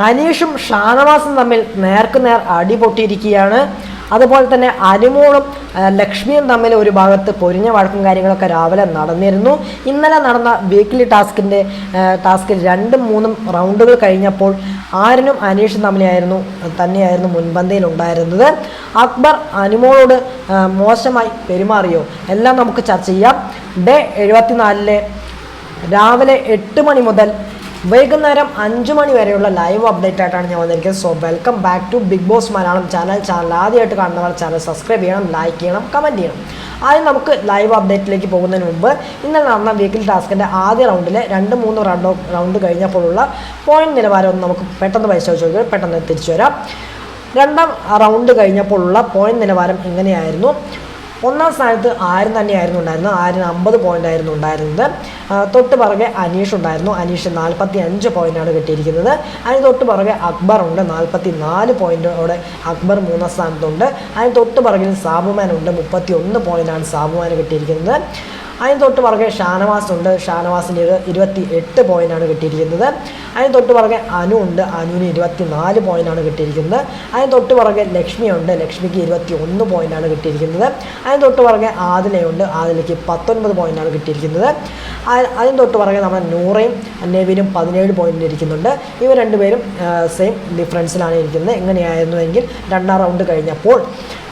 അനീഷും ഷാനവാസും തമ്മിൽ നേർക്കുനേർ അടിപൊട്ടിയിരിക്കുകയാണ്. അതുപോലെ തന്നെ അനുമോളും ലക്ഷ്മിയും തമ്മിൽ ഒരു ഭാഗത്ത് പൊരിഞ്ഞ വഴക്കും കാര്യങ്ങളൊക്കെ രാവിലെ നടന്നിരുന്നു. ഇന്നലെ നടന്ന വീക്ക്ലി ടാസ്കിൽ 2-3 റൗണ്ടുകൾ കഴിഞ്ഞപ്പോൾ ആര്യനും അനീഷും തന്നെയായിരുന്നു മുൻപന്തിയിൽ ഉണ്ടായിരുന്നത്. അക്ബർ അനുമോളോട് മോശമായി പെരുമാറിയോ? എല്ലാം നമുക്ക് ചർച്ച ചെയ്യാം. ഡേ 74 രാവിലെ 8 മണി മുതൽ വൈകുന്നേരം 5 മണി വരെയുള്ള ലൈവ് അപ്ഡേറ്റ് ആയിട്ടാണ് ഞാൻ വന്നിരിക്കുന്നത്. So welcome back to Bigg Boss Malayalam channel ആദ്യമായിട്ട് കാണുന്നവർ ചാനൽ സബ്സ്ക്രൈബ് ചെയ്യണം, ലൈക്ക് ചെയ്യണം, കമൻറ്റ് ചെയ്യണം. ആദ്യം നമുക്ക് ലൈവ് അപ്ഡേറ്റിലേക്ക് പോകുന്നതിന് മുമ്പ് ഇന്നലെ നടന്ന വീക്കിലി ടാസ്കിൻ്റെ ആദ്യ റൗണ്ടിലെ 2-3 റൗണ്ട് കഴിഞ്ഞപ്പോഴുള്ള പോയിന്റ് നിലവാരം ഒന്ന് നമുക്ക് പെട്ടെന്ന് പരിശോധിച്ച് പെട്ടെന്ന് തിരിച്ചു വരാം. രണ്ടാം റൗണ്ട് കഴിഞ്ഞപ്പോഴുള്ള പോയിന്റ് നിലവാരം ഇങ്ങനെയായിരുന്നു. ഒന്നാം സ്ഥാനത്ത് ആര്യൻ തന്നെയായിരുന്നു ഉണ്ടായിരുന്നത്. ആര്യൻ 50 പോയിൻ്റ് ആയിരുന്നു ഉണ്ടായിരുന്നത്. തൊട്ട് പുറകെ അനീഷ് ഉണ്ടായിരുന്നു. അനീഷ് 45 പോയിൻ്റാണ് കിട്ടിയിരിക്കുന്നത്. അതിന് തൊട്ട് പുറകെ അക്ബർ ഉണ്ട്, 44 പോയിൻ്റോടെ അക്ബർ 3-ാം സ്ഥാനത്തുണ്ട്. അതിന് തൊട്ട് പുറകിൽ സാബുമാൻ ഉണ്ട്, 31 പോയിൻ്റാണ് സാബുമാന് കിട്ടിയിരിക്കുന്നത്. അതിന് തൊട്ട് പുറകെ ഷാനവാസ് ഉണ്ട്, ഷാനവാസിന് 28 പോയിൻ്റാണ് കിട്ടിയിരിക്കുന്നത്. അതിന് തൊട്ട് പുറകെ അനു ഉണ്ട്, അനുവിന് 24 പോയിൻ്റാണ് കിട്ടിയിരിക്കുന്നത്. അതിന് തൊട്ട് പുറകെ ലക്ഷ്മിയുണ്ട്, ലക്ഷ്മിക്ക് 21 പോയിൻ്റാണ് കിട്ടിയിരിക്കുന്നത്. അതിന് തൊട്ട് പുറകെ ആദിലയുണ്ട്, ആദിലയ്ക്ക് 19 പോയിൻ്റാണ് കിട്ടിയിരിക്കുന്നത്. അതിന് തൊട്ട് പുറകെ നമ്മുടെ നൂറയും നെവിനും 17 പോയിൻ്റ് ഇരിക്കുന്നുണ്ട്. ഇവർ രണ്ടുപേരും സെയിം ഡിഫറൻസിലാണ് ഇരിക്കുന്നത്. എങ്ങനെയായിരുന്നുവെങ്കിൽ രണ്ടാം റൗണ്ട് കഴിഞ്ഞപ്പോൾ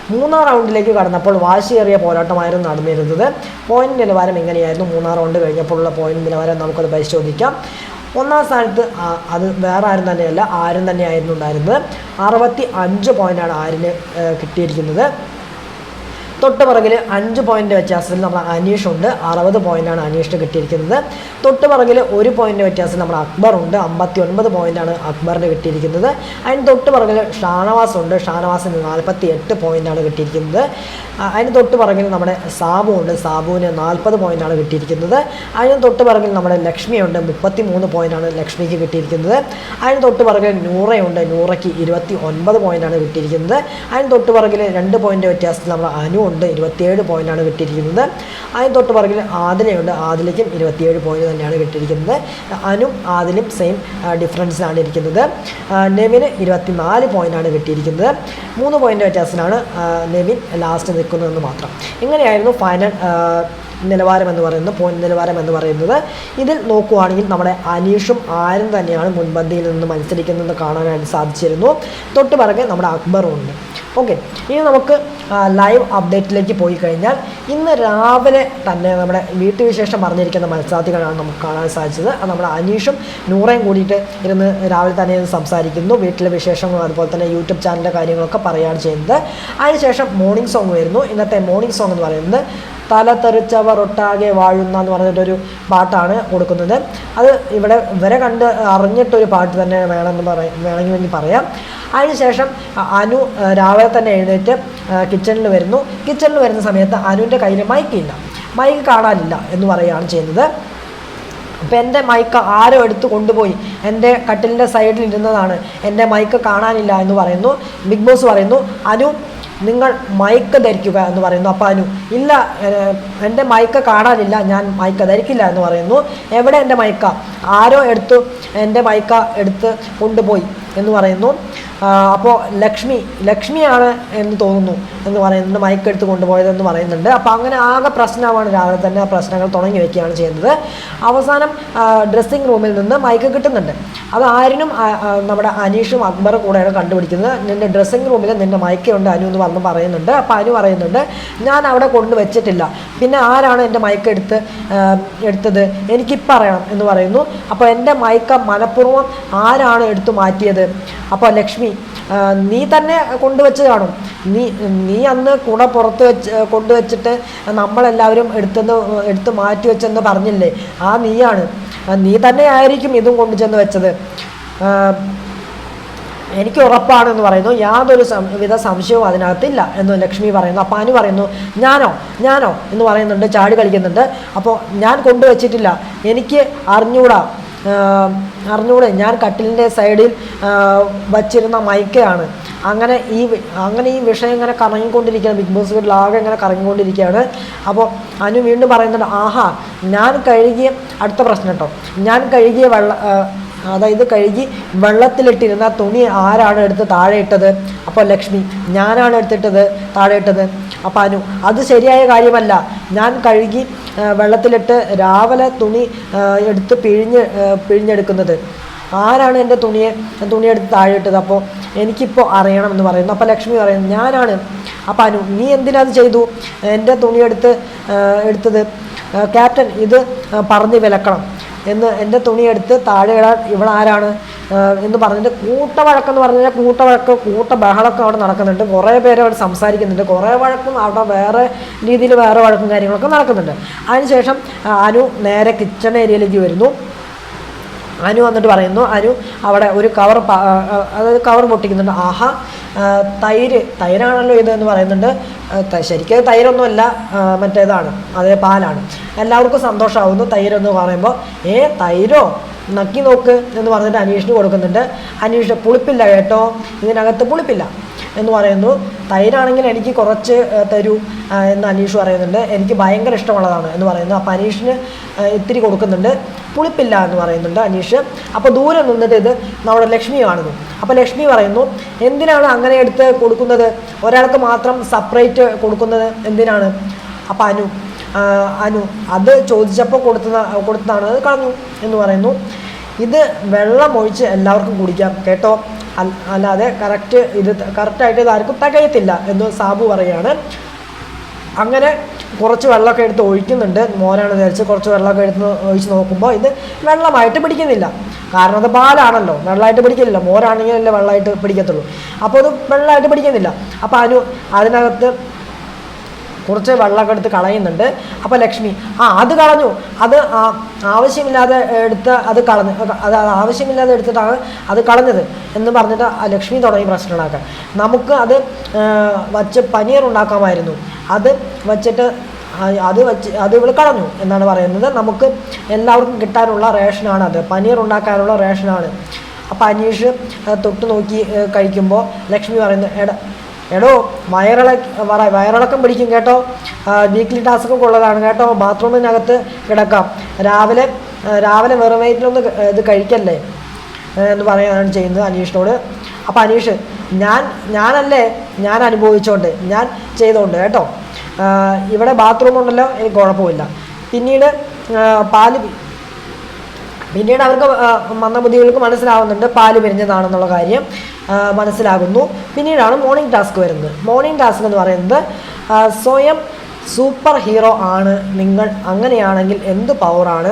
3-ാം റൗണ്ടിലേക്ക് കടന്നപ്പോൾ വാശിയേറിയ പോരാട്ടമായിരുന്നു നടന്നിരുന്നത്. പോയിന്റ് നിലവാരം എങ്ങനെയായിരുന്നു 3-ാം റൗണ്ട് കഴിഞ്ഞപ്പോഴുള്ള പോയിന്റ് നിലവാരം നമുക്കത് പരിശോധിക്കാം. 1-ാം സ്ഥാനത്ത് അത് വേറെ ആരും തന്നെയല്ല, ആര്യൻ തന്നെയായിരുന്നു ഉണ്ടായിരുന്നത്. 65 പോയിൻ്റാണ് ആര്യന് കിട്ടിയിരിക്കുന്നത്. തൊട്ട് പുറകിൽ 5 പോയിൻ്റ് വ്യത്യാസത്തിൽ നമ്മുടെ അനീഷ് ഉണ്ട്, 60 പോയിൻ്റാണ് അനീഷിന് കിട്ടിയിരിക്കുന്നത്. തൊട്ട് പുറകിൽ 1 പോയിൻ്റ് വ്യത്യാസത്തിൽ നമ്മുടെ അക്ബർ ഉണ്ട്, 59 പോയിൻ്റാണ് അക്ബറിന് കിട്ടിയിരിക്കുന്നത്. അതിന് തൊട്ട് പുറകിൽ ഷാനവാസ് ഉണ്ട്, ഷാനവാസിന് 48 പോയിൻ്റാണ് കിട്ടിയിരിക്കുന്നത്. അതിന് തൊട്ട് പുറകിൽ നമ്മുടെ സാബു ഉണ്ട്, സാബുവിന് 40 പോയിൻ്റാണ് കിട്ടിയിരിക്കുന്നത്. അതിന് തൊട്ട് പുറകിൽ നമ്മുടെ ലക്ഷ്മിയുണ്ട്, 33 പോയിൻ്റാണ് ലക്ഷ്മിക്ക് കിട്ടിയിരിക്കുന്നത്. അതിന് തൊട്ട് പുറകിൽ നൂറയുണ്ട്, നൂറയ്ക്ക് 29 പോയിൻ്റാണ് കിട്ടിയിരിക്കുന്നത്. അതിന് തൊട്ട് പുറകിൽ 2 പോയിൻ്റ് വ്യത്യാസത്തിൽ നമ്മുടെ അനു ഉണ്ട്, 27 പോയിൻ്റാണ് കിട്ടിയിരിക്കുന്നത്. അതിന് തൊട്ട് പുറകിൽ ആദിലയുണ്ട്, ആദിലയ്ക്കും 27 പോയിൻ്റ് തന്നെയാണ് കിട്ടിയിരിക്കുന്നത്. അനു ആദിലും സെയിം ഡിഫറൻസിലാണ് ഇരിക്കുന്നത്. നെവിന് 24 പോയിൻ്റാണ് കിട്ടിയിരിക്കുന്നത്. 3 പോയിൻ്റ് വ്യത്യാസത്തിലാണ് നെവിൻ ലാസ്റ്റ് നിൽക്കുന്നതെന്ന് മാത്രം. ഇങ്ങനെയായിരുന്നു ഫൈനൽ നിലവാരം എന്ന് പറയുന്നത്, പോയിന്റ് നിലവാരം എന്ന് പറയുന്നത്. ഇതിൽ നോക്കുവാണെങ്കിൽ നമ്മുടെ അനീഷും ആര്യൻ തന്നെയാണ് മുൻപന്തിയിൽ നിന്ന് മത്സരിക്കുന്നതെന്ന് കാണാനായിട്ട് സാധിച്ചിരുന്നു. തൊട്ട് പുറകെ നമ്മുടെ അക്ബറും ഉണ്ട്. ഓക്കെ, ഇനി നമുക്ക് ലൈവ് അപ്ഡേറ്റിലേക്ക് പോയി കഴിഞ്ഞാൽ ഇന്ന് രാവിലെ തന്നെ നമ്മുടെ വീട്ടുവിശേഷം പറഞ്ഞിരിക്കുന്ന മത്സരാർത്ഥികളാണ് നമുക്ക് കാണാൻ സാധിച്ചത്. അത് നമ്മുടെ അനീഷും നൂറയും കൂടിയിട്ട് ഇരുന്ന് രാവിലെ തന്നെ സംസാരിക്കുന്നു. വീട്ടിലെ വിശേഷങ്ങളും അതുപോലെ തന്നെ യൂട്യൂബ് ചാനലിൻ്റെ കാര്യങ്ങളൊക്കെ പറയുകയാണ് ചെയ്യുന്നത്. അതിനുശേഷം മോർണിംഗ് സോങ് വരുന്നു. ഇന്നത്തെ മോർണിംഗ് സോങ് എന്ന് പറയുന്നത് തല തെറിച്ചവർ ഒട്ടാകെ വാഴുന്ന എന്ന് പറഞ്ഞിട്ടൊരു പാട്ടാണ് കൊടുക്കുന്നത്. അത് ഇവരെ കണ്ട് അറിഞ്ഞിട്ടൊരു പാട്ട് തന്നെ വേണമെങ്കിൽ പറയാം. അതിനുശേഷം അനു രാവിലെ തന്നെ എഴുന്നേറ്റ് കിച്ചണിൽ വരുന്ന സമയത്ത് അനുവിൻ്റെ കയ്യിൽ മൈക്ക് കാണാനില്ല എന്ന് പറയുകയാണ് ചെയ്യുന്നത്. അപ്പോൾ എൻ്റെ മൈക്ക് ആരോ എടുത്ത് കൊണ്ടുപോയി, എൻ്റെ കട്ടിലിൻ്റെ സൈഡിൽ ഇരുന്നതാണ്, എൻ്റെ മൈക്ക് കാണാനില്ല എന്ന് പറയുന്നു. ബിഗ് ബോസ് പറയുന്നു, അനു നിങ്ങൾ മൈക്ക് ധരിക്കുക എന്ന് പറയുന്നു. അപ്പോൾ അനു ഇല്ല, എൻ്റെ മൈക്ക് കാണാനില്ല, ഞാൻ മൈക്ക് ധരിക്കില്ല എന്ന് പറയുന്നു. എവിടെ എൻ്റെ മൈക്ക? ആരോ എൻ്റെ മൈക്ക എടുത്ത് കൊണ്ടുപോയി എന്ന് പറയുന്നു. അപ്പോൾ ലക്ഷ്മിയാണ് എന്ന് തോന്നുന്നു എന്ന് പറയുന്നുണ്ട്, മൈക്ക് എടുത്ത് കൊണ്ടുപോയതെന്ന് പറയുന്നുണ്ട്. അപ്പോൾ അങ്ങനെ ആകെ പ്രശ്നമാണ്. രാവിലെ തന്നെ പ്രശ്നങ്ങൾ തുടങ്ങി വയ്ക്കുകയാണ് ചെയ്യുന്നത്. അവസാനം ഡ്രസ്സിങ് റൂമിൽ നിന്ന് മൈക്ക് കിട്ടുന്നുണ്ട്. അത് ആര്യനും നമ്മുടെ അനീഷും അക്ബറും കൂടെയാണ് കണ്ടുപിടിക്കുന്നത്. നിൻ്റെ ഡ്രസ്സിങ് റൂമിൽ നിൻ്റെ മൈക്കുണ്ട് അനു എന്ന് പറയുന്നുണ്ട്. അപ്പോൾ അനു പറയുന്നുണ്ട്, ഞാൻ അവിടെ കൊണ്ടുവച്ചിട്ടില്ല, പിന്നെ ആരാണ് എൻ്റെ മൈക്ക് എടുത്തത് എനിക്കിപ്പോൾ അറിയണം എന്ന് പറയുന്നു. അപ്പോൾ എൻ്റെ മൈക്ക് മനഃപൂർവ്വം ആരാണ് എടുത്തു മാറ്റിയത്? അപ്പോൾ ലക്ഷ്മി, നീ തന്നെ കൊണ്ടുവച്ച് കാണും, നീ അന്ന് കുട പുറത്ത് കൊണ്ടുവച്ചിട്ട് നമ്മളെല്ലാവരും എടുത്ത് മാറ്റി വെച്ചെന്ന് പറഞ്ഞില്ലേ, നീ തന്നെ ആയിരിക്കും ഇതും കൊണ്ടുചെന്ന് വെച്ചത്, എനിക്ക് ഉറപ്പാണെന്ന് പറയുന്നു. യാതൊരു വിധ സംശയവും അതിനകത്തില്ല എന്ന് ലക്ഷ്മി പറയുന്നു. അപ്പോൾ അനു പറയുന്നു, ഞാനോ എന്ന് പറയുന്നുണ്ട്, ചാടി കളിക്കുന്നുണ്ട്. അപ്പോൾ ഞാൻ കൊണ്ടുവച്ചിട്ടില്ല, എനിക്ക് അറിഞ്ഞൂടെ, ഞാൻ കട്ടിലിൻ്റെ സൈഡിൽ വച്ചിരുന്ന മൈക്കയാണ്. അങ്ങനെ ഈ വിഷയം ഇങ്ങനെ കറങ്ങിക്കൊണ്ടിരിക്കുകയാണ്. ബിഗ് ബോസ് വീട്ടിൽ ആകെ ഇങ്ങനെ കറങ്ങിക്കൊണ്ടിരിക്കുകയാണ്. അപ്പോൾ അനു വീണ്ടും പറയുന്നുണ്ട്, ഞാൻ കഴുകിയ അടുത്ത പ്രശ്നം കേട്ടോ, ഞാൻ കഴുകിയ അതായത് കഴുകി വെള്ളത്തിലിട്ടിരുന്ന തുണി ആരാണ് എടുത്ത് താഴെ ഇട്ടത്? അപ്പോൾ ലക്ഷ്മി, ഞാനാണ് എടുത്തിട്ടത് താഴെ ഇട്ടത്. അപ്പോൾ അനു, അത് ശരിയായ കാര്യമല്ല. ഞാൻ കഴുകി വെള്ളത്തിലിട്ട് രാവിലെ തുണി എടുത്ത് പിഴിഞ്ഞെടുക്കുന്നത്. ആരാണ് എൻ്റെ തുണിയെടുത്ത് താഴെ ഇട്ടത്? അപ്പോൾ എനിക്കിപ്പോൾ അറിയണം എന്ന് പറയുന്നു. അപ്പോൾ ലക്ഷ്മി പറയുന്നു, ഞാനാണ്. അപ്പോൾ അനു, നീ എന്തിനത് ചെയ്തു? എൻ്റെ എടുത്തത് ക്യാപ്റ്റൻ ഇത് പറഞ്ഞ് വിലക്കണം എന്ന്, എൻ്റെ തുണിയെടുത്ത് താഴെ ഇടാൻ ഇവിടെ ആരാണ് എന്ന് പറഞ്ഞിട്ട് കൂട്ടവഴക്കെന്ന് പറഞ്ഞാൽ കൂട്ട ബഹളമൊക്കെ അവിടെ നടക്കുന്നുണ്ട്. കുറേ പേര് അവിടെ സംസാരിക്കുന്നുണ്ട്. കുറേ വഴക്കും അവിടെ വേറെ രീതിയിൽ വേറെ വഴക്കും കാര്യങ്ങളൊക്കെ നടക്കുന്നുണ്ട്. അതിനുശേഷം അനു നേരെ കിച്ചൺ ഏരിയയിലേക്ക് വരുന്നു. അനു വന്നിട്ട് പറയുന്നു, അനു അവിടെ ഒരു കവർ പൊട്ടിക്കുന്നുണ്ട്. ആഹാ, തൈരാണല്ലോ ഇത് എന്ന് പറയുന്നുണ്ട്. ശരിക്കും തൈരൊന്നുമല്ല, മറ്റേതാണ്, അതേ പാലാണ്. എല്ലാവർക്കും സന്തോഷമാകുന്നു തൈരെന്ന് പറയുമ്പോൾ. തൈരോ, നക്കി നോക്ക് എന്ന് പറഞ്ഞിട്ട് അനീഷിന് കൊടുക്കുന്നുണ്ട്. അനീഷ്, പുളിപ്പില്ല കേട്ടോ, ഇതിനകത്ത് പുളിപ്പില്ല എന്ന് പറയുന്നു. തൈരാണെങ്കിൽ എനിക്ക് കുറച്ച് തരൂ എന്ന് അനീഷ് പറയുന്നുണ്ട്. എനിക്ക് ഭയങ്കര ഇഷ്ടമുള്ളതാണ് എന്ന് പറയുന്നു. അപ്പോൾ അനീഷിന് ഇത്തിരി കൊടുക്കുന്നുണ്ട്. പുളിപ്പില്ല എന്ന് പറയുന്നുണ്ട് അനീഷ്. അപ്പോൾ ദൂരെ നിന്നിട്ട് ഇത് നമ്മുടെ ലക്ഷ്മി കാണുന്നു. അപ്പോൾ ലക്ഷ്മി പറയുന്നു, എന്തിനാണ് അങ്ങനെ എടുത്ത് കൊടുക്കുന്നത്? ഒരാൾക്ക് മാത്രം സെപ്പറേറ്റ് കൊടുക്കുന്നത് എന്തിനാണ്? അപ്പോൾ അനു അത് ചോദിച്ചപ്പോൾ കൊടുത്തതാണ്, അത് കളഞ്ഞു എന്ന് പറയുന്നു. ഇത് വെള്ളം ഒഴിച്ച് എല്ലാവർക്കും കുടിക്കാം കേട്ടോ, അല്ലാതെ കറക്റ്റായിട്ട് ഇത് ആർക്കും തികയത്തില്ല എന്ന് സാബു പറയുകയാണ്. അങ്ങനെ കുറച്ച് വെള്ളമൊക്കെ എടുത്ത് ഒഴിക്കുന്നുണ്ട്. മോനാണ് വിചാരിച്ച് കുറച്ച് വെള്ളമൊക്കെ എടുത്ത് ഒഴിച്ച് നോക്കുമ്പോൾ ഇത് വെള്ളമായിട്ട് പിടിക്കുന്നില്ല. കാരണം അത് പാലാണല്ലോ, വെള്ളമായിട്ട് പിടിക്കില്ല. മോരാണെങ്കിലല്ലേ വെള്ളമായിട്ട് പിടിക്കത്തുള്ളൂ. അപ്പോൾ അത് വെള്ളമായിട്ട് പിടിക്കുന്നില്ല. അപ്പോൾ അതിനകത്ത് കുറച്ച് വെള്ളമൊക്കെ എടുത്ത് കളയുന്നുണ്ട്. അപ്പോൾ ലക്ഷ്മി, അത് കളഞ്ഞു, അത് ആവശ്യമില്ലാതെ എടുത്തിട്ടാണ് അത് കളഞ്ഞത് എന്ന് പറഞ്ഞിട്ട് ലക്ഷ്മി തുടങ്ങി പ്രശ്നം ഉണ്ടാക്കാൻ. നമുക്ക് വച്ച് പനീർ ഉണ്ടാക്കാമായിരുന്നു, അത് ഇവൾ കളഞ്ഞു എന്നാണ് പറയുന്നത്. നമുക്ക് എല്ലാവർക്കും കിട്ടാനുള്ള റേഷനാണ് അത്, പനീർ ഉണ്ടാക്കാനുള്ള റേഷനാണ്. അപ്പോൾ അനീഷ് തൊട്ട് നോക്കി കഴിക്കുമ്പോൾ ലക്ഷ്മി പറയുന്നു, എടോ വയറിളക്കം പിടിക്കും കേട്ടോ, വീക്ക്ലി ടാസ്കൊക്കെ ഉള്ളതാണ് കേട്ടോ, ബാത്റൂമിനകത്ത് കിടക്കാം, രാവിലെ വെറും വയറ്റിലൊന്ന് ഇത് കഴിക്കല്ലേ എന്ന് പറയുകയാണ് ചെയ്യുന്നത് അനീഷിനോട്. അപ്പോൾ അനീഷ്, ഞാൻ അനുഭവിച്ചോണ്ട്, ഞാൻ ചെയ്തോണ്ട് കേട്ടോ, ഇവിടെ ബാത്റൂം ഉണ്ടല്ലോ, എനിക്ക് കുഴപ്പമില്ല. പിന്നീട് അവർക്ക് മന്ദബുദ്ധികൾക്ക് മനസ്സിലാവുന്നുണ്ട് പാല് പിരിഞ്ഞതാണെന്നുള്ള കാര്യം മനസ്സിലാകുന്നു. പിന്നീടാണ് മോർണിംഗ് ടാസ്ക് വരുന്നത്. മോർണിംഗ് ടാസ്ക് എന്ന് പറയുന്നത്, സ്വയം സൂപ്പർ ഹീറോ ആണ് നിങ്ങൾ, അങ്ങനെയാണെങ്കിൽ എന്ത് പവറാണ്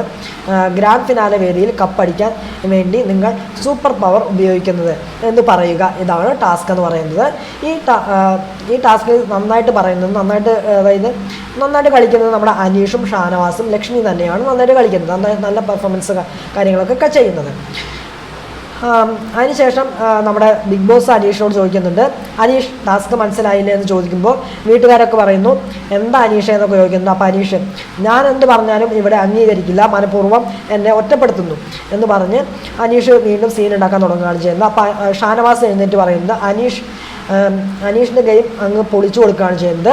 ഗ്രാൻഡ് ഫിനാലെ വേദിയിൽ കപ്പടിക്കാൻ വേണ്ടി നിങ്ങൾ സൂപ്പർ പവർ ഉപയോഗിക്കുന്നത് എന്ന് പറയുക. ഇതാണ് ടാസ്ക് എന്ന് പറയുന്നത്. ഈ ടാസ്കിൽ നന്നായിട്ട് കളിക്കുന്നത് നമ്മുടെ അനീഷും ഷാനവാസും ലക്ഷ്മി തന്നെയാണ് നന്നായിട്ട് കളിക്കുന്നത്. നല്ല പെർഫോമൻസ് കാര്യങ്ങളൊക്കെ ചെയ്യുന്നത്. അതിനുശേഷം നമ്മുടെ ബിഗ് ബോസ് അനീഷിനോട് ചോദിക്കുന്നുണ്ട്, അനീഷ് ടാസ്ക് മനസ്സിലായില്ലേ എന്ന് ചോദിക്കുമ്പോൾ വീട്ടുകാരൊക്കെ പറയുന്നു, എന്താ അനീഷ എന്നൊക്കെ ചോദിക്കുന്നു. അപ്പോൾ അനീഷ്, ഞാൻ എന്ത് പറഞ്ഞാലും ഇവിടെ അംഗീകരിക്കില്ല, മനഃപൂർവ്വം എന്നെ ഒറ്റപ്പെടുത്തുന്നു എന്ന് പറഞ്ഞ് അനീഷ് വീണ്ടും സീൻ ഉണ്ടാക്കാൻ തുടങ്ങുകയാണ് ചെയ്യുന്നത്. അപ്പോൾ ഷാനവാസ് എഴുന്നേറ്റ് പറയുന്നത് അനീഷിൻ്റെ ഗെയിം അങ്ങ് പൊളിച്ചു കൊടുക്കുകയാണ് ചെയ്യുന്നത്.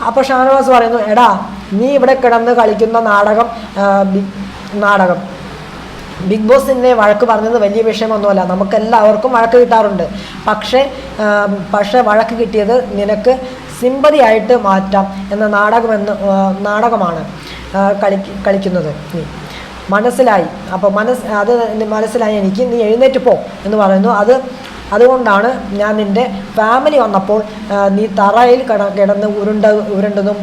അപ്പോൾ ഷാനവാസ് പറയുന്നു, എടാ നീ ഇവിടെ കിടന്ന് കളിക്കുന്ന നാടകം ബിഗ് ബോസിനെ വഴക്ക് പറഞ്ഞത് വലിയ വിഷയമൊന്നുമല്ല, നമുക്കെല്ലാവർക്കും വഴക്ക് കിട്ടാറുണ്ട്. പക്ഷേ വഴക്ക് കിട്ടിയത് നിനക്ക് സിമ്പതി ആയിട്ട് മാറ്റാം എന്ന നാടകമാണ് കളിക്കുന്നത് നീ, മനസ്സിലായി. അപ്പോൾ അത് മനസ്സിലായി എനിക്ക്, നീ എഴുന്നേറ്റ് പോ എന്ന് പറയുന്നു. അതുകൊണ്ടാണ് ഞാൻ നിൻ്റെ ഫാമിലി വന്നപ്പോൾ നീ തറയിൽ കിടന്ന് ഉരുണ്ടതും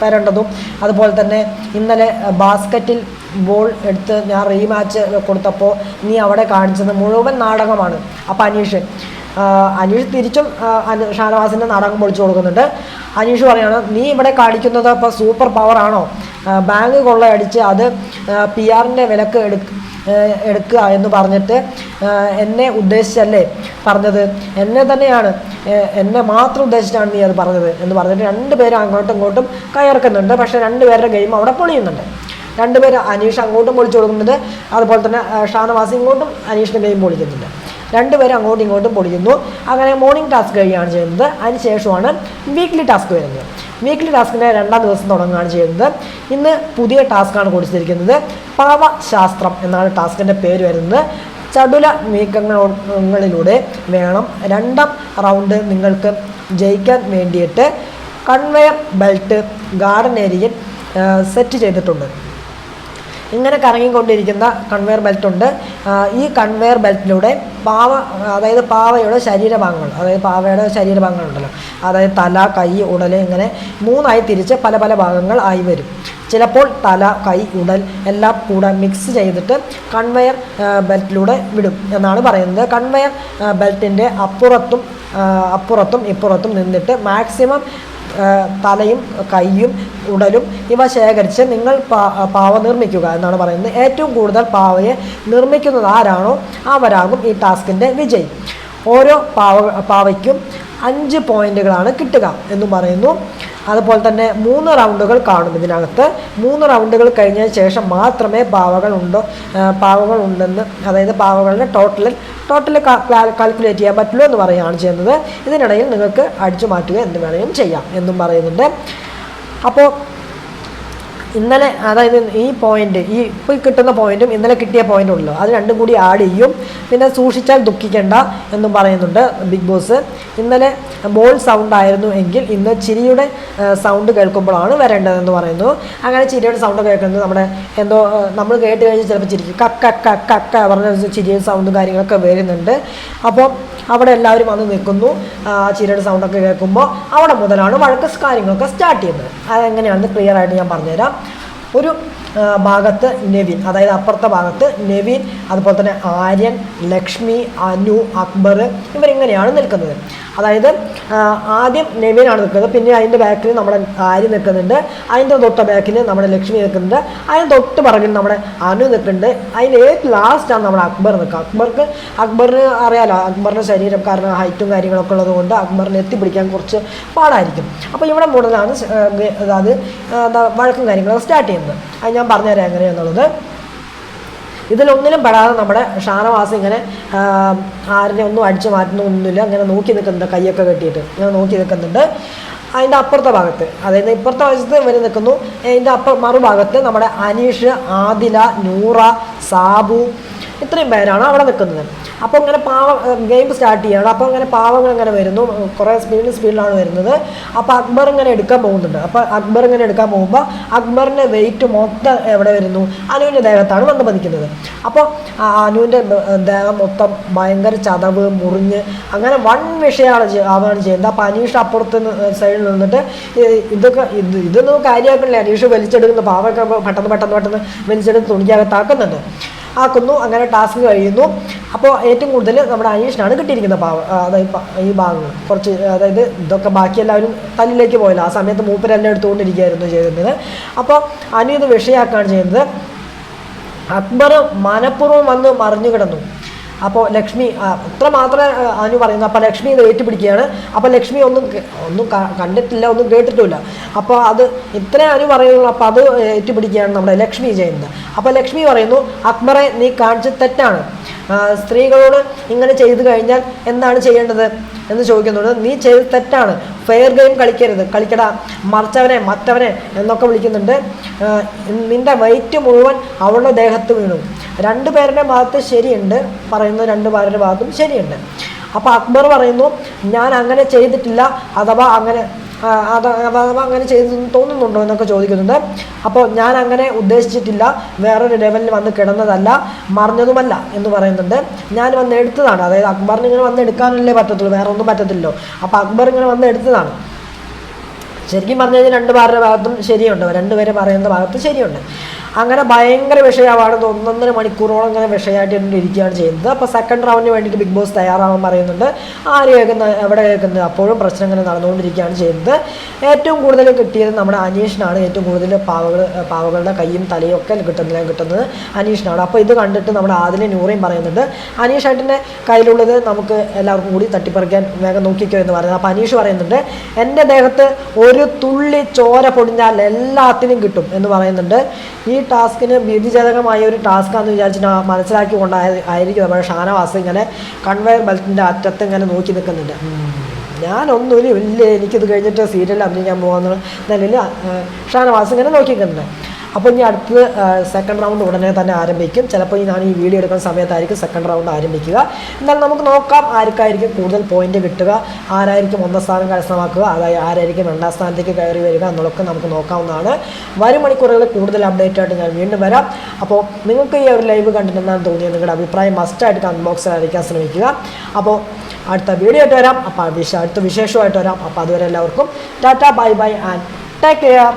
വരേണ്ടതും അതുപോലെ തന്നെ ഇന്നലെ ബാസ്ക്കറ്റിൽ ബോൾ എടുത്ത് ഞാൻ റീമാച്ച് കൊടുത്തപ്പോൾ നീ അവിടെ കാണിച്ചത് മുഴുവൻ നാടകമാണ്. അപ്പോൾ അനീഷ് തിരിച്ചും ഷാനവാസിൻ്റെ നാടകം പൊളിച്ചു കൊടുക്കുന്നുണ്ട്. അനീഷ് പറയാണ്, നീ ഇവിടെ കാണിക്കുന്നത് ഇപ്പോൾ സൂപ്പർ പവറാണോ? ബാങ്ക് കൊള്ളയടിച്ച് അത് PR-ൻ്റെ വിലക്ക് എടുക്കുക എന്ന് പറഞ്ഞിട്ട് എന്നെ ഉദ്ദേശിച്ചല്ലേ പറഞ്ഞത്? എന്നെ തന്നെയാണ്, എന്നെ മാത്രം ഉദ്ദേശിച്ചാണ് നീ അത് പറഞ്ഞത് എന്ന് പറഞ്ഞിട്ട് രണ്ടുപേരും അങ്ങോട്ടും ഇങ്ങോട്ടും കയർക്കുന്നുണ്ട്. പക്ഷേ രണ്ടുപേരുടെ ഗെയിം അവിടെ പൊളിയുന്നുണ്ട്. രണ്ടുപേര് അനീഷ് അങ്ങോട്ടും പൊളിച്ചു കൊടുക്കുന്നുണ്ട്, അതുപോലെ തന്നെ ഷാനവാസ് ഇങ്ങോട്ടും അനീഷിൻ്റെ ഗെയിം പൊളിക്കുന്നുണ്ട്. രണ്ടുപേരും അങ്ങോട്ടും ഇങ്ങോട്ടും പൊളിക്കുന്നു. അങ്ങനെ മോർണിംഗ് ടാസ്ക് കഴിയുകയാണ് ചെയ്യുന്നത്. അതിന് ശേഷമാണ് വീക്ക്ലി ടാസ്ക് വരുന്നത്. വീക്ക്ലി ടാസ്കിൻ്റെ 2ാം ദിവസം തുടങ്ങുകയാണ് ചെയ്യുന്നത്. ഇന്ന് പുതിയ ടാസ്ക്കാണ് കൊടുത്തിരിക്കുന്നത്. പാവശാസ്ത്രം എന്നാണ് ടാസ്കിൻ്റെ പേര് വരുന്നത്. ചടുല നീക്കങ്ങളിലൂടെ വേണം 2ാം റൗണ്ട് നിങ്ങൾക്ക് ജയിക്കാൻ വേണ്ടിയിട്ട്. കൺവെയർ ബെൽറ്റ് ഗാർഡൻ ഏരിയയിൽ സെറ്റ് ചെയ്തിട്ടുണ്ട്. ഇങ്ങനെ കറങ്ങിക്കൊണ്ടിരിക്കുന്ന കൺവെയർ ബെൽറ്റ് ഉണ്ട്. ഈ കൺവെയർ ബെൽറ്റിലൂടെ അതായത് പാവയുടെ ശരീരഭാഗങ്ങൾ, അതായത് പാവയുടെ ശരീരഭാഗങ്ങളുണ്ടല്ലോ, അതായത് തല, കൈ, ഉടൽ, ഇങ്ങനെ 3ആയി തിരിച്ച് പല പല ഭാഗങ്ങൾ ആയി വരും. ചിലപ്പോൾ തല, കൈ, ഉടൽ എല്ലാം കൂടെ മിക്സ് ചെയ്തിട്ട് കൺവെയർ ബെൽറ്റിലൂടെ വിടും എന്നാണ് പറയുന്നത്. കൺവെയർ ബെൽറ്റിൻ്റെ അപ്പുറത്തും ഇപ്പുറത്തും നിന്നിട്ട് മാക്സിമം തലയും കൈയും ഉടലും ഇവ ശേഖരിച്ച് നിങ്ങൾ പാവ നിർമ്മിക്കുക എന്നാണ് പറയുന്നത്. ഏറ്റവും കൂടുതൽ പാവയെ നിർമ്മിക്കുന്നത് ആരാണോ അവരാകും ഈ ടാസ്കിൻ്റെ വിജയി. ഓരോ പാവയ്ക്കും 5 പോയിന്റുകളാണ് കിട്ടുക എന്നും പറയുന്നു. അതുപോലെ തന്നെ 3 റൗണ്ടുകൾ കാണും ഇതിനകത്ത്. 3 റൗണ്ടുകൾ കഴിഞ്ഞതിന് ശേഷം മാത്രമേ പാവകൾ ഉണ്ടെന്ന്, അതായത് പാവകളുടെ ടോട്ടൽ കാൽക്കുലേറ്റ് ചെയ്യാൻ പറ്റുള്ളൂ എന്ന് പറയുകയാണ് ചെയ്യുന്നത്. ഇതിനിടയിൽ നിങ്ങൾക്ക് അടിച്ചു മാറ്റുക എന്ത് വേണമെങ്കിലും ചെയ്യാം എന്നും പറയുന്നുണ്ട്. അപ്പോൾ ഇന്നലെ, അതായത് ഈ പോയിന്റ്, ഈ ഇപ്പോൾ കിട്ടുന്ന പോയിന്റും ഇന്നലെ കിട്ടിയ പോയിന്റും ഉള്ളൂ, അത് രണ്ടും കൂടി ആഡ് ചെയ്യും. പിന്നെ സൂക്ഷിച്ചാൽ ദുഃഖിക്കേണ്ട എന്നും പറയുന്നുണ്ട് ബിഗ് ബോസ്. ഇന്നലെ ബോൾ സൗണ്ട് ആയിരുന്നു എങ്കിൽ ഇന്ന് ചിരിയുടെ സൗണ്ട് കേൾക്കുമ്പോഴാണ് വരേണ്ടതെന്ന് പറയുന്നു. അങ്ങനെ ചിരിയുടെ സൗണ്ട് കേൾക്കുന്നത് നമ്മുടെ എന്തോ നമ്മൾ കേട്ട് കഴിഞ്ഞ് ചിലപ്പോൾ ചിരിക്കും, കക്ക പറഞ്ഞ ചിരിയുടെ സൗണ്ടും കാര്യങ്ങളൊക്കെ വരുന്നുണ്ട്. അപ്പോൾ അവിടെ എല്ലാവരും വന്ന് നിൽക്കുന്നു. ചിരിയുടെ സൗണ്ടൊക്കെ കേൾക്കുമ്പോൾ അവിടെ മുതലാണ് വഴക്ക് കാര്യങ്ങളൊക്കെ സ്റ്റാർട്ട് ചെയ്യുന്നത്. അതെങ്ങനെയാണെന്ന് ക്ലിയർ ആയിട്ട് ഞാൻ പറഞ്ഞുതരാം. ഒരു ഭാഗത്ത് നെവിൻ, അതായത് അപ്പുറത്തെ ഭാഗത്ത് നെവിൻ, അതുപോലെ തന്നെ ആര്യൻ, ലക്ഷ്മി, അനു, അക്ബർ ഇവരിങ്ങനെയാണ് നിൽക്കുന്നത്. അതായത് ആദ്യം നെവിനാണ് നിൽക്കുന്നത്, പിന്നെ അതിൻ്റെ ബാക്കിൽ നമ്മുടെ ആര്യൻ നിൽക്കുന്നുണ്ട്, അതിൻ്റെ തൊട്ട ബാക്കിൽ നമ്മുടെ ലക്ഷ്മി നിൽക്കുന്നുണ്ട്, അതിന് തൊട്ട് പറകിൽ നമ്മുടെ അനു നിൽക്കുന്നുണ്ട്, അതിൻ്റെ ലാസ്റ്റാണ് നമ്മുടെ അക്ബർ നിൽക്കുക. അക്ബറിന് അറിയാലോ, അക്ബറിൻ്റെ ശരീരം കാരണം ഹൈറ്റും കാര്യങ്ങളൊക്കെ ഉള്ളത് കൊണ്ട് അക്ബറിനെ എത്തിപ്പിടിക്കാൻ കുറച്ച് പാടായിരിക്കും. അപ്പോൾ ഇവിടെ മുതലാണ് അതായത് വഴക്കും കാര്യങ്ങളൊക്കെ സ്റ്റാർട്ട് ചെയ്യുന്നത്. അത് ഞാൻ പറഞ്ഞുതരാം എങ്ങനെയാണെന്നുള്ളത്. ഇതിലൊന്നിലും പെടാതെ നമ്മുടെ ഷാനവാസ് ഇങ്ങനെ ആരിനെ ഒന്നും അടിച്ചു മാറ്റുന്നൊന്നുമില്ല, ഇങ്ങനെ നോക്കി നിൽക്കുന്നുണ്ട്, കൈയൊക്കെ കെട്ടിയിട്ട് ഇങ്ങനെ നോക്കി നിൽക്കുന്നുണ്ട്. അതിൻ്റെ അപ്പുറത്തെ ഭാഗത്ത്, അതായത് ഇപ്പുറത്തെ വശത്ത് ഇവർ നിൽക്കുന്നു, അതിൻ്റെ മറുഭാഗത്ത് നമ്മുടെ അനീഷ്, ആദില, നൂറ, സാബു ഇത്രയും പേരാണ് അവിടെ നിൽക്കുന്നത്. അപ്പോൾ ഇങ്ങനെ ഗെയിം സ്റ്റാർട്ട് ചെയ്യണം. അപ്പോൾ ഇങ്ങനെ പാവങ്ങൾ ഇങ്ങനെ വരുന്നു, കുറേ സ്പീഡിലാണ് വരുന്നത്. അപ്പോൾ അക്ബർ ഇങ്ങനെ എടുക്കാൻ പോകുന്നുണ്ട്. അപ്പോൾ അക്ബർ ഇങ്ങനെ എടുക്കാൻ പോകുമ്പോൾ അക്ബറിൻ്റെ വെയിറ്റ് മൊത്തം എവിടെ വരുന്നു, അനുവിൻ്റെ ദേഹത്താണ് വന്ന് പതിക്കുന്നത്. അപ്പോൾ അനുവിൻ്റെ ദേഹം മൊത്തം ഭയങ്കര ചതവ്, മുറിഞ്ഞ് അങ്ങനെ വിഷയമാണ് ആവുകയാണ് ചെയ്യുന്നത്. അപ്പോൾ അനീഷ് അപ്പുറത്ത് സൈഡിൽ നിന്നിട്ട് ഇതൊന്നും കാര്യമാക്കണില്ല, അനീഷ് വലിച്ചെടുക്കുന്ന പാവൊക്കെ പെട്ടെന്ന് വലിച്ചെടുത്ത് തുണിക്കകത്താക്കുന്നുണ്ട്. അങ്ങനെ ടാസ്ക് കഴിയുന്നു. അപ്പോൾ ഏറ്റവും കൂടുതൽ നമ്മുടെ അനീഷിനാണ് കിട്ടിയിരിക്കുന്നത് അതായത് ഈ ഭാഗങ്ങൾ കുറച്ച്, അതായത് ഇതൊക്കെ ബാക്കി എല്ലാവരും തല്ലിലേക്ക് പോയല്ലോ, ആ സമയത്ത് മൂപ്പരെല്ലാം എടുത്തുകൊണ്ടിരിക്കുകയായിരുന്നു ചെയ്യുന്നത്. അപ്പോൾ അനു ഇത് വിഷയമാക്കുകയാണ് ചെയ്യുന്നത്. അക്ബർ മനഃപൂർവ്വം വന്ന് മറിഞ്ഞു കിടന്നു. അപ്പോൾ ലക്ഷ്മി അത്ര മാത്രമേ അനു പറയുന്നു. അപ്പോൾ ലക്ഷ്മി ഇത് ഏറ്റുപിടിക്കുകയാണ്. അപ്പോൾ ലക്ഷ്മി ഒന്നും കണ്ടിട്ടില്ല, ഒന്നും കേട്ടിട്ടില്ല. അപ്പോൾ അത് ഇത്രയും അനു പറയുള്ളൂ. അപ്പോൾ അത് ഏറ്റുപിടിക്കുകയാണ് നമ്മുടെ ലക്ഷ്മി ചെയ്യുന്നത്. അപ്പോൾ ലക്ഷ്മി പറയുന്നു, അക്ബറെ നീ കാണിച്ച തെറ്റാണ്, സ്ത്രീകളോട് ഇങ്ങനെ ചെയ്തു കഴിഞ്ഞാൽ എന്താണ് ചെയ്യേണ്ടത് എന്ന് ചോദിക്കുന്നുണ്ട്. നീ ചെയ്ത് തെറ്റാണ്, ഫെയർ ഗെയിം കളിക്കടാ, മറ്റവനെ എന്നൊക്കെ വിളിക്കുന്നുണ്ട്. നിന്റെ വെയിറ്റ് മുഴുവൻ അവളുടെ ദേഹത്ത് വീണു. 2 പേരുടെ ഭാഗത്ത് ശരിയുണ്ട്, പറയുന്ന 2 പേരുടെ ഭാഗത്തും ശരിയുണ്ട്. അപ്പോൾ അക്ബർ പറയുന്നു, ഞാൻ അങ്ങനെ ചെയ്തിട്ടില്ല, അഥവാ അങ്ങനെ ചെയ്തെന്ന് തോന്നുന്നുണ്ടോ എന്നൊക്കെ ചോദിക്കുന്നുണ്ട്. അപ്പോൾ ഞാൻ അങ്ങനെ ഉദ്ദേശിച്ചിട്ടില്ല, വേറൊരു ലെവലിൽ വന്ന് കിടന്നതല്ല, മറിഞ്ഞതുമല്ല എന്ന് പറയുന്നുണ്ട്. ഞാൻ വന്ന് എടുത്തതാണ്, അതായത് അക്ബറിന് ഇങ്ങനെ വന്ന് എടുക്കാനല്ലേ പറ്റത്തുള്ളൂ, വേറെ ഒന്നും പറ്റത്തില്ലല്ലോ. അപ്പോൾ അക്ബർ ഇങ്ങനെ വന്ന് എടുത്തതാണ്. ശരിക്കും പറഞ്ഞു കഴിഞ്ഞാൽ 2 പേരുടെ ഭാഗത്തും ശരിയുണ്ട്, 2 പേര് പറയുന്ന ഭാഗത്തും ശരിയുണ്ട്. അങ്ങനെ ഭയങ്കര വിഷയമാണ്. 1.5 മണിക്കൂറോളം ഇങ്ങനെ വിഷയമായിട്ട് ഇരിക്കുകയാണ് ചെയ്യുന്നത്. അപ്പോൾ സെക്കൻഡ് റൗണ്ടിന് വേണ്ടിയിട്ട് ബിഗ് ബോസ് തയ്യാറാവാൻ പറയുന്നുണ്ട്. ആര് കേൾക്കുന്നത്, എവിടെ കേൾക്കുന്നത്, അപ്പോഴും പ്രശ്നം ഇങ്ങനെ നടന്നുകൊണ്ടിരിക്കുകയാണ് ചെയ്യുന്നത്. ഏറ്റവും കൂടുതൽ കിട്ടിയത് നമ്മുടെ അനീഷിനാണ്. ഏറ്റവും കൂടുതൽ പാവകളുടെ കൈയും തലയും ഒക്കെ കിട്ടുന്നത് അനീഷിനാണ്. അപ്പോൾ ഇത് കണ്ടിട്ട് നമ്മുടെ ആദിലെ നൂറയും പറയുന്നുണ്ട്, അനീഷേട്ടൻ്റെ കയ്യിലുള്ളത് നമുക്ക് എല്ലാവർക്കും കൂടി തട്ടിപ്പറിക്കാൻ വേഗം നോക്കിക്കോ എന്ന് പറയുന്നത്. അപ്പോൾ അനീഷ് പറയുന്നുണ്ട്, എൻ്റെ ദേഹത്ത് ഒരു തുള്ളി ചോര പൊടിഞ്ഞാൽ എല്ലാത്തിനും കിട്ടും എന്ന് പറയുന്നുണ്ട്. ഈ ടാസ്കിന് ഭീതിജനകമായ ഒരു ടാസ്ക്കാന്ന് വിചാരിച്ചിട്ട് മനസ്സിലാക്കി കൊണ്ടായിരിക്കും നമ്മുടെ ഷാനവാസ് ഇങ്ങനെ കൺവെയർ ബെൽറ്റിൻ്റെ അറ്റത്ത് ഇങ്ങനെ നോക്കി നിൽക്കുന്നുണ്ട്. ഞാനൊന്നുമില്ല ഇല്ല എനിക്കിത് കഴിഞ്ഞിട്ട് സീരിയലിൽ അഭിനയിക്കാൻ പോകുന്ന നിലയിൽ ഷാനവാസ് ഇങ്ങനെ നോക്കിയിട്ടുണ്ട്. അപ്പോൾ ഇനി അടുത്ത് സെക്കൻഡ് റൗണ്ട് ഉടനെ തന്നെ ആരംഭിക്കും. ചിലപ്പോൾ ഞാൻ ഈ വീഡിയോ എടുക്കുന്ന സമയത്തായിരിക്കും സെക്കൻഡ് റൗണ്ട് ആരംഭിക്കുക. എന്നാൽ നമുക്ക് നോക്കാം ആർക്കായിരിക്കും കൂടുതൽ പോയിന്റ് കിട്ടുക, ആരായിരിക്കും ഒന്നാം സ്ഥാനം കരസ്ഥമാക്കുക, അതായത് ആരായിരിക്കും രണ്ടാം സ്ഥാനത്തേക്ക് കയറി വരിക എന്നുള്ളതൊക്കെ നമുക്ക് നോക്കാവുന്നതാണ്. വരും മണിക്കൂറുകളിൽ കൂടുതൽ അപ്ഡേറ്റ് ആയിട്ട് ഞാൻ വീണ്ടും വരാം. അപ്പോൾ നിങ്ങൾക്ക് ഈ ഒരു ലൈവ് കണ്ടിട്ടുണ്ടെന്ന് തോന്നിയത് നിങ്ങളുടെ അഭിപ്രായം മസ്റ്റായിട്ട് കമന്റ് ബോക്സിൽ അറിയിക്കാൻ ശ്രമിക്കുക. അപ്പോൾ അടുത്ത വീഡിയോ ആയിട്ട് വരാം. അപ്പോൾ അടുത്ത വിശേഷമായിട്ട് വരാം. അപ്പോൾ അതുവരെ എല്ലാവർക്കും Tata bye bye and take care.